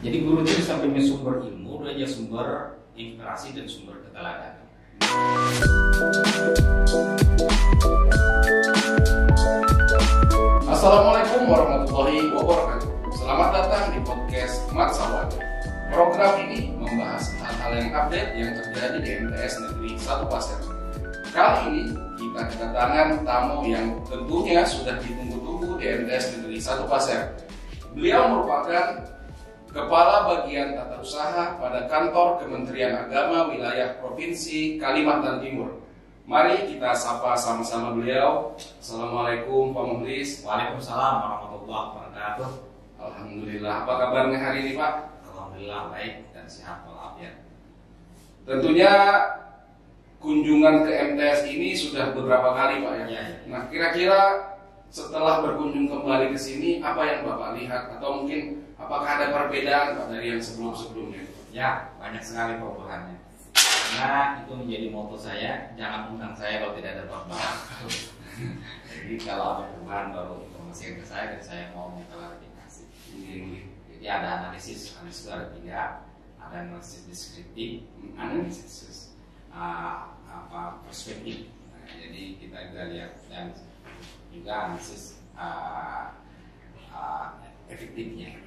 Jadi guru itu sampingnya sumber ilmu, dia juga sumber inspirasi dan sumber keteladanan. Assalamualaikum warahmatullahi wabarakatuh. Selamat datang di podcast Matsawan. Program ini membahas hal-hal yang update yang terjadi di MTS Negeri 1 Pasir. Kali ini kita kedatangan tamu yang tentunya sudah ditunggu-tunggu di MTS Negeri 1 Pasir. Beliau merupakan Kepala Bagian Tata Usaha pada Kantor Kementerian Agama Wilayah Provinsi Kalimantan Timur. Mari kita sapa sama-sama beliau. Assalamualaikum Pak Muhlis. Waalaikumsalam warahmatullahi wabarakatuh. Alhamdulillah. Apa kabarnya hari ini Pak? Alhamdulillah baik dan sehat walafiat. Tentunya kunjungan ke MTS ini sudah beberapa kali Pak ya. Ya. Nah kira-kira setelah berkunjung kembali ke sini apa yang Bapak lihat atau mungkin apakah ada perbedaan Pak dari yang sebelum-sebelumnya? Ya, banyak sekali perubahannya. Karena itu menjadi moto saya, jangan undang saya kalau tidak ada perubahan. Jadi kalau ada perubahan baru informasikan ke saya dan saya mau mengklarifikasi. Jadi ada analisis itu ada 3, ada analisis deskriptif, analisis perspektif. Nah, jadi kita juga lihat dan juga analisis efektifnya.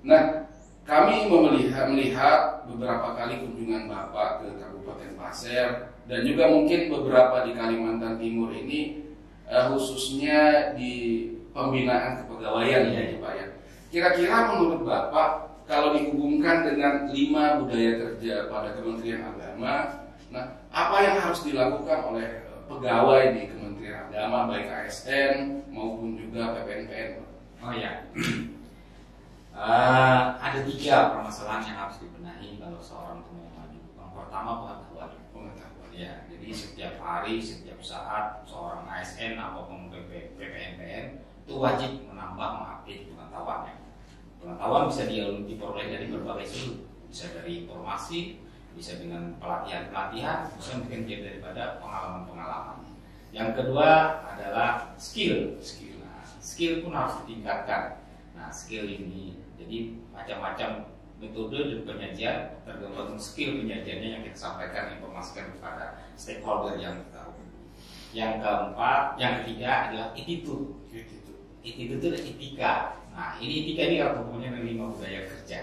Nah, kami melihat beberapa kali kunjungan Bapak ke Kabupaten Pasir dan juga mungkin beberapa di Kalimantan Timur ini khususnya di pembinaan kepegawaian ya Pak ya. Kira-kira menurut Bapak kalau dihubungkan dengan 5 budaya kerja pada Kementerian Agama, nah apa yang harus dilakukan oleh pegawai di Kementerian Agama baik ASN maupun juga PPNPN? Oh ya. Ada 3 permasalahan yang harus dibenahi kalau seorang itu mau maju. Yang pertama pengetahuan. Ya, jadi setiap hari, setiap saat seorang ASN ataupun PPNPN itu wajib menambah, mengupdate pengetahuannya. Pengetahuan bisa diperoleh dari berbagai sudut, bisa dari informasi, bisa dengan pelatihan, bisa mungkin daripada pengalaman-pengalaman. Yang kedua adalah skill. Nah, skill pun harus ditingkatkan. Nah, skill ini jadi macam-macam metode dan penyajian tergantung skill penyajiannya yang kita sampaikan, informasikan kepada stakeholder yang tahu. Yang ketiga adalah attitude. Attitude itu adalah etika. Nah, ini etika ini hubungannya dengan 5 budaya kerja.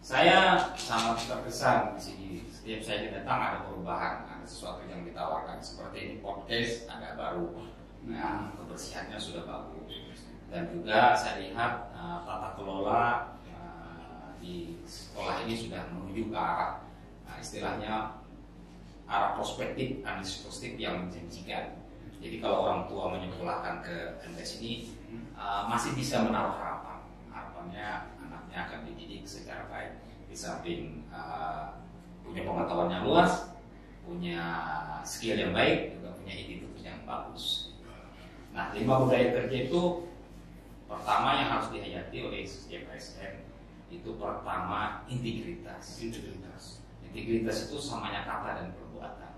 Saya sangat terkesan di sini. Setiap saya datang ada perubahan, ada sesuatu yang ditawarkan seperti ini podcast agak baru. Nah, kebersihannya sudah bagus. Dan juga saya lihat tata kelola di sekolah ini sudah menuju ke arah istilahnya arah prospektif, analisis prospektif yang menjanjikan. Jadi kalau orang tua menyekolahkan ke MTS ini masih bisa menaruh harapannya anaknya akan dididik secara baik. Di samping punya pengetahuan yang luas, punya skill yang baik, juga punya attitude yang bagus. Nah, 5 budaya kerja itu pertama yang harus dihayati oleh setiap ASN itu pertama integritas. Integritas itu samanya kata dan perbuatan.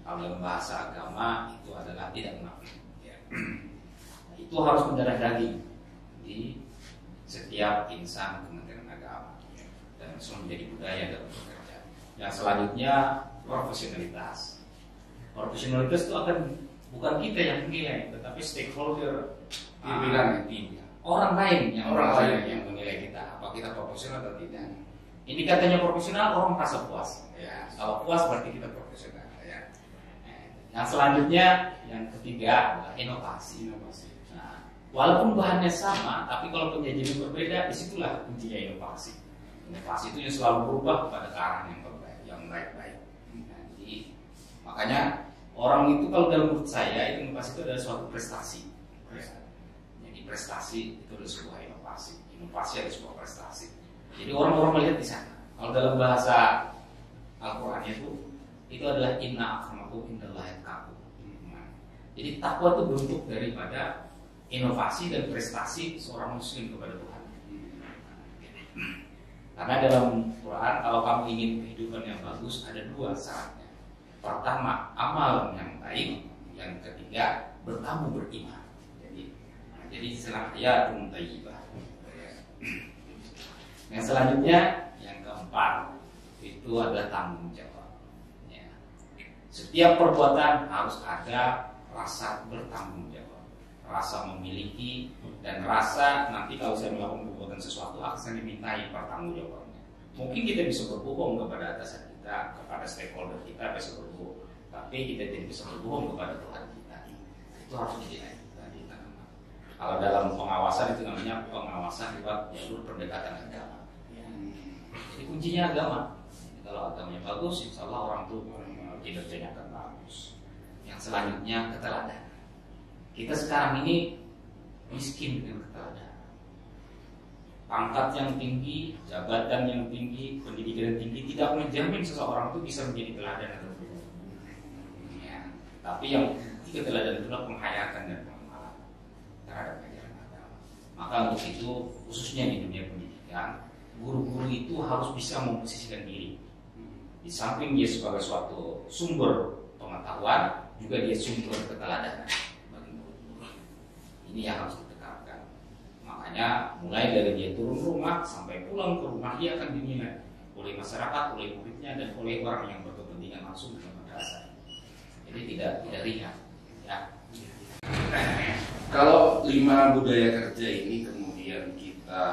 Kalau dalam bahasa agama itu adalah tidak munafik. Ya. Nah, itu harus mendarah daging di setiap insan Kementerian Agama dan itu menjadi budaya dalam bekerja. Yang selanjutnya profesionalitas. Profesionalitas itu akan bukan kita yang menilai, tetapi stakeholder pimpinan. Orang lain yang menilai kita, apa kita profesional atau tidak. Ini katanya profesional, orang merasa puas. Ya, kalau puas berarti kita profesional. Ya. Yang selanjutnya, yang ketiga adalah inovasi. Nah, walaupun bahannya sama, tapi kalau penyajiannya berbeda, disitulah kuncinya inovasi. Inovasi itu yang selalu berubah kepada ke arah yang baik-baik. Nah, jadi makanya orang itu kalau dalam menurut saya itu inovasi itu adalah suatu prestasi. Prestasi itu adalah sebuah inovasi adalah sebuah prestasi. Jadi orang-orang melihat di sana. Kalau dalam bahasa Al-Quran itu adalah inna akramakum indallahi atqakum. Jadi takwa itu bentuk daripada inovasi dan prestasi seorang muslim kepada Tuhan. Karena dalam Quran kalau kamu ingin kehidupan yang bagus ada 2 syaratnya. Pertama amal yang baik, yang ketiga bertamu beriman. Jadi istilah ayatun thayyibah. Yang selanjutnya, yang keempat, itu adalah tanggung jawab. Ya. Setiap perbuatan harus ada rasa bertanggung jawab, rasa memiliki, dan rasa nanti kalau saya melakukan perbuatan sesuatu akan dimintai pertanggungjawabannya. Mungkin kita bisa berbohong kepada atasan kita, kepada stakeholder kita bisa berbohong, tapi kita tidak bisa berbohong kepada Tuhan kita. Itu harus ditanamkan. Kalau dalam pengawasan itu namanya pengawasan lewat jalur pendekatan agama. Jadi kuncinya agama. Jadi kalau agamanya bagus, insya Allah orang itu kinerjanya akan bagus. Yang selanjutnya keteladanan. Kita sekarang ini miskin dengan keteladanan. Pangkat yang tinggi, jabatan yang tinggi, pendidikan yang tinggi tidak menjamin seseorang itu bisa menjadi teladan atau tidak. Ya, tapi yang keteladanan itulah penghayatan dan pengamalan terhadap ajaran agama. Maka untuk itu khususnya di dunia pendidikan, guru-guru itu harus bisa memposisikan diri. Di samping dia sebagai suatu sumber pengetahuan, juga dia sumber keteladanan bagi guru-guru. Ini yang harus ditekankan. Makanya mulai dari dia turun rumah sampai pulang ke rumah, dia akan dinilai oleh masyarakat, oleh muridnya, dan oleh orang yang berkepentingan langsung dengan madrasah. Jadi tidak ringan. Ya. Kalau 5 budaya kerja ini kemudian kita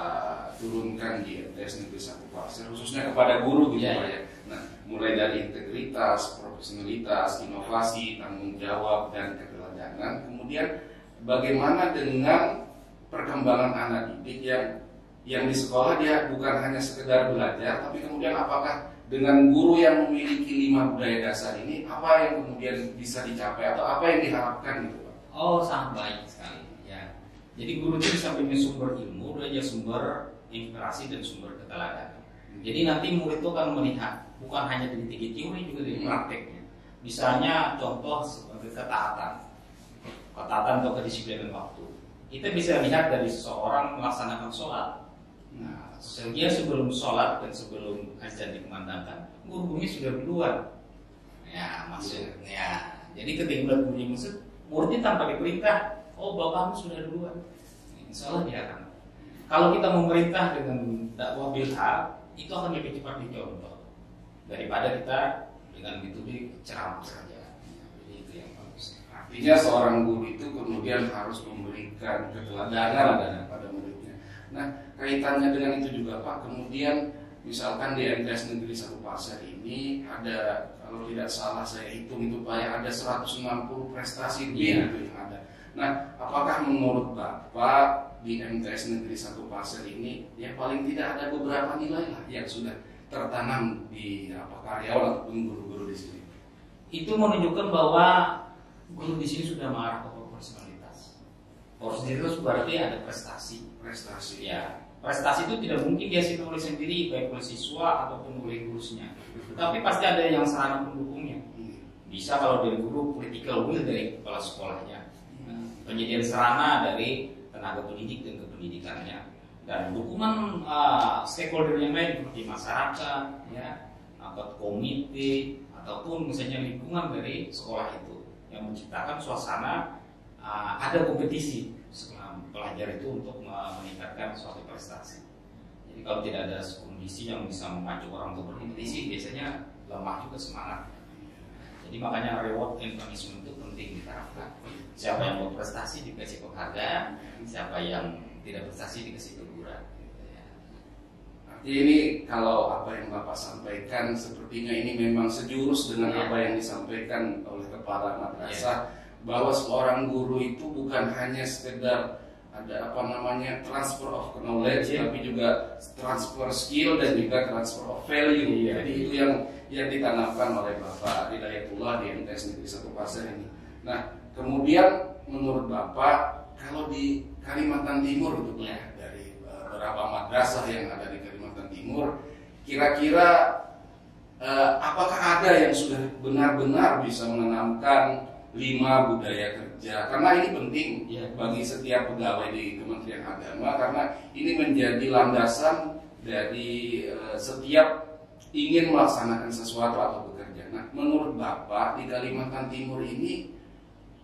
turunkan di MTS Negeri 1 Pasir, khususnya kepada guru gitu Pak ya. Nah, mulai dari integritas, profesionalitas, inovasi, tanggung jawab, dan keteladanan. Kemudian bagaimana dengan perkembangan anak didik yang di sekolah dia bukan hanya sekedar belajar, tapi kemudian apakah dengan guru yang memiliki 5 budaya dasar ini, apa yang kemudian bisa dicapai atau apa yang diharapkan gitu Pak? Oh, sangat baik sekali ya. Jadi guru itu bisa punya sumber ilmu, dia sumber inspirasi dan sumber keteladanan. Jadi nanti murid itu akan melihat bukan hanya dari teori juga dari prakteknya. Misalnya contoh sebagai ketaatan atau kedisiplinan waktu. Kita bisa lihat dari seseorang melaksanakan sholat. Nah, dia sebelum sholat dan sebelum azan dikumandangkan, guru-gurunya sudah duluan. Ya, maksudnya. Jadi ketika gurunya masuk, muridnya tanpa diperintah, oh bapakmu sudah duluan. Insya Allah dia akan. Kalau kita memerintah dengan dakwah bilhah, itu akan lebih cepat dicontoh daripada kita dengan metode ceramah saja. Jadi itu yang bagus. Artinya seorang guru itu kemudian harus memberikan keteladanan pada muridnya. Nah, kaitannya dengan itu juga Pak, kemudian misalkan di MTS Negeri 1 Pasir ini ada, kalau tidak salah saya hitung itu Pak ya, ada 160 prestasi gitu yang ada. Nah, apakah menurut Bapak di MTS Negeri 1 Pasir ini ya paling tidak ada beberapa nilai lah yang sudah tertanam di karyawan ataupun guru-guru di sini? Itu menunjukkan bahwa guru di sini sudah mengarah ke profesionalitas. Profesionalitas berarti ada prestasi. Ya, prestasi itu tidak mungkin dia oleh sendiri, baik oleh siswa ataupun oleh gurunya. Tapi pasti ada yang sarana pendukungnya. Bisa kalau dari guru political will dari kepala sekolahnya, penyediaan sarana dari tenaga pendidik dan kependidikannya, dan dukungan stakeholder yang lain seperti masyarakat, ya, atau komite, ataupun misalnya lingkungan dari sekolah itu yang menciptakan suasana ada kompetisi pelajar itu untuk meningkatkan suatu prestasi. Jadi kalau tidak ada kondisi yang bisa memacu orang untuk berkompetisi, biasanya lemah juga semangat. Jadi makanya reward and punishment itu penting diterapkan. Siapa yang mau prestasi dikasih penghargaan, siapa yang tidak prestasi dikasih teguran. Ini kalau apa yang Bapak sampaikan sepertinya ini memang sejurus dengan apa yang disampaikan oleh kepala madrasah, bahwa seorang guru itu bukan hanya sekedar ada transfer of knowledge, tapi juga transfer skill dan juga transfer of value. Jadi itu yang ditanamkan oleh Bapak Hidayatullah di MTS Negeri 1 Pasir ini. Nah, kemudian menurut Bapak, kalau di Kalimantan Timur itu dari beberapa madrasah yang ada di Kalimantan Timur, kira-kira apakah ada yang sudah benar-benar bisa menanamkan 5 budaya kerja? Karena ini penting bagi setiap pegawai di Kementerian Agama, karena ini menjadi landasan dari setiap ingin melaksanakan sesuatu atau bekerja. Nah, menurut Bapak di Kalimantan Timur ini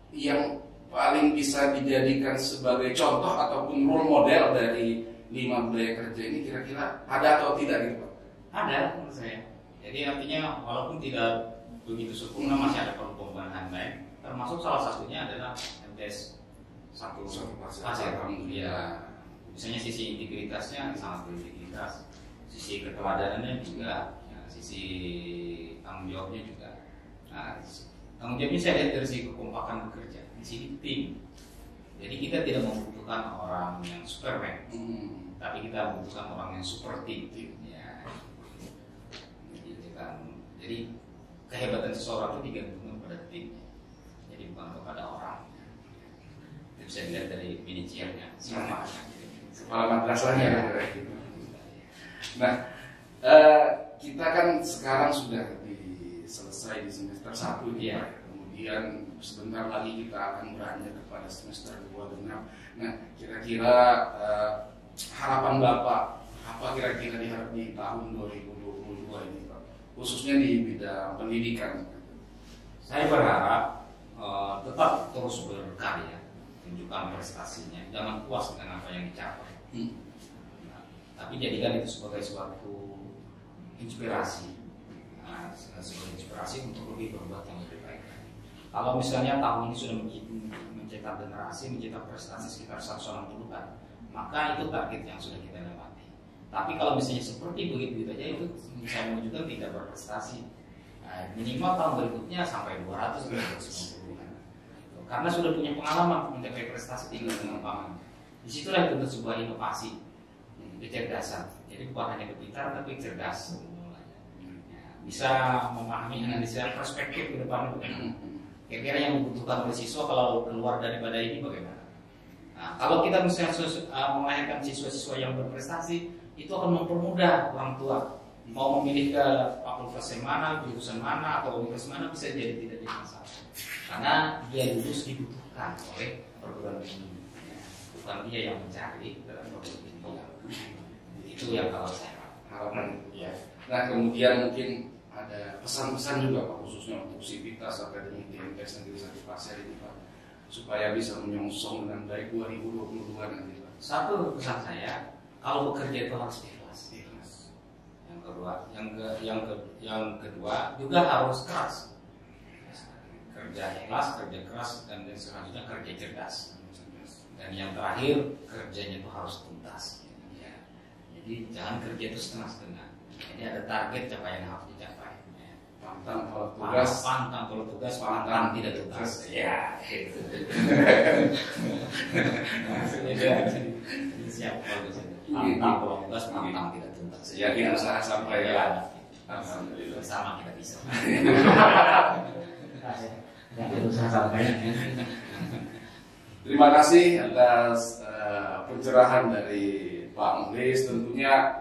yang paling bisa dijadikan sebagai contoh ataupun role model dari 5 budaya kerja ini kira-kira ada atau tidak gitu Pak? Ada menurut saya. Jadi artinya walaupun tidak begitu sempurna masih ada perlu pembenahan lain. Termasuk salah satunya adalah MTS satu pasir. Ya, misalnya sisi integritasnya sangat berintegritas, sisi keteladanan juga, ya, sisi tanggung jawabnya juga. Nah, tanggung jawabnya saya lihat dari sisi kekompakan bekerja, di sini tim. Jadi kita tidak membutuhkan orang yang superman, tapi kita membutuhkan orang yang super tim. Ya. Jadi kehebatan seseorang itu digantungkan pada timnya, jadi bukan kepada orang. Itu bisa dilihat dari manajernya, siapa kepala madrasahnya. Nah, kita kan sekarang sudah selesai di semester 1 ini, ya. Kemudian sebentar lagi kita akan beranjak kepada semester 2 genap. Nah, kira-kira harapan Bapak apa kira-kira di tahun 2022 ini Pak? Khususnya di bidang pendidikan. Saya berharap tetap terus berkarya, tunjukkan prestasinya, jangan puas dengan apa yang dicapai. Nah, tapi jadikan itu sebagai suatu inspirasi, sebagai inspirasi untuk lebih berbuat yang lebih baik. Kalau misalnya tahun ini sudah mencetak generasi, mencetak prestasi sekitar 160-an, maka itu target yang sudah kita lewati. Tapi kalau misalnya seperti begitu aja, itu saya menunjukkan tidak berprestasi. Nah, minimal tahun berikutnya sampai 200-250. Karena sudah punya pengalaman mencapai prestasi tinggal dengan pengalaman. Disitulah itu sebuah inovasi, kecerdasan. Jadi bukan hanya pintar tapi cerdas. Ya, bisa memahami analisa perspektif ke depan bagaimana. Kira-kira yang dibutuhkan oleh siswa kalau keluar daripada ini bagaimana. Nah, kalau kita misalnya melahirkan siswa-siswa yang berprestasi, itu akan mempermudah orang tua mau memilih ke fakultas yang mana, jurusan mana, atau universitas mana bisa jadi tidak jadi masalah. Karena dia lulus dibutuhkan oleh perguruan tinggi, bukan dia yang mencari dalam perguruan tinggi. Itu yang kalau saya harapan. Ya. Nah, kemudian mungkin ada pesan-pesan juga Pak, khususnya untuk sivitas akademik di MTS Negeri 1 Pasir ini Pak, supaya bisa menyongsong dengan baik 2022 nanti Pak. Satu pesan saya, kalau bekerja itu harus ikhlas. Yang kedua juga harus keras. Kerja ikhlas, kerja keras, dan selanjutnya kerja cerdas. Dan yang terakhir kerjanya itu harus tuntas. Ya. Jadi jangan kerja itu setengah-setengah. Jadi ada target capaian yang harus dicapai. Pantang kalau tugas, pantang tidak tuntas. Ya, itu. Siap kalau pantang kalau tugas, pantang tidak tuntas. Ya, kita usaha sampai ya. Alhamdulillah sama kita bisa. Ya, usaha sampai. Terima kasih atas pencerahan dari Pak Muhlis. Tentunya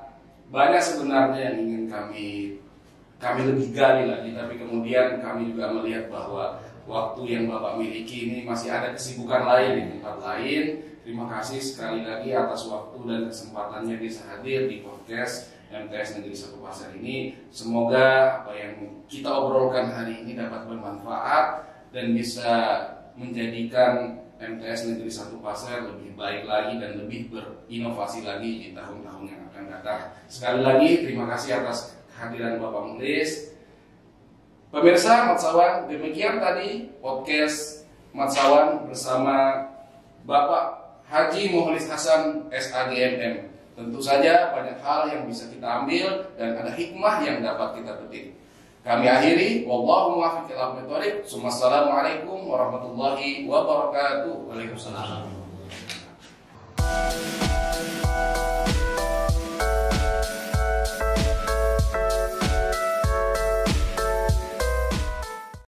banyak sebenarnya yang ingin kami lebih gali lagi, tapi kemudian kami juga melihat bahwa waktu yang Bapak miliki ini masih ada kesibukan lain di tempat lain. Terima kasih sekali lagi atas waktu dan kesempatannya bisa hadir di podcast MTS Negeri 1 Pasir ini. Semoga apa yang kita obrolkan hari ini dapat bermanfaat dan bisa menjadikan MTS Negeri 1 Pasir lebih baik lagi dan lebih berinovasi lagi di tahun-tahun yang akan datang. Sekali lagi terima kasih atas kehadiran Bapak Muhlis. Pemirsa Matsawan, demikian tadi podcast Matsawan bersama Bapak Haji Muhlis Hasan SAGMM. Tentu saja banyak hal yang bisa kita ambil dan ada hikmah yang dapat kita petik. Kami akhiri, wallahu muwaffiq ila aqwamit thoriq. Assalamualaikum warahmatullahi wabarakatuh. Waalaikumsalam.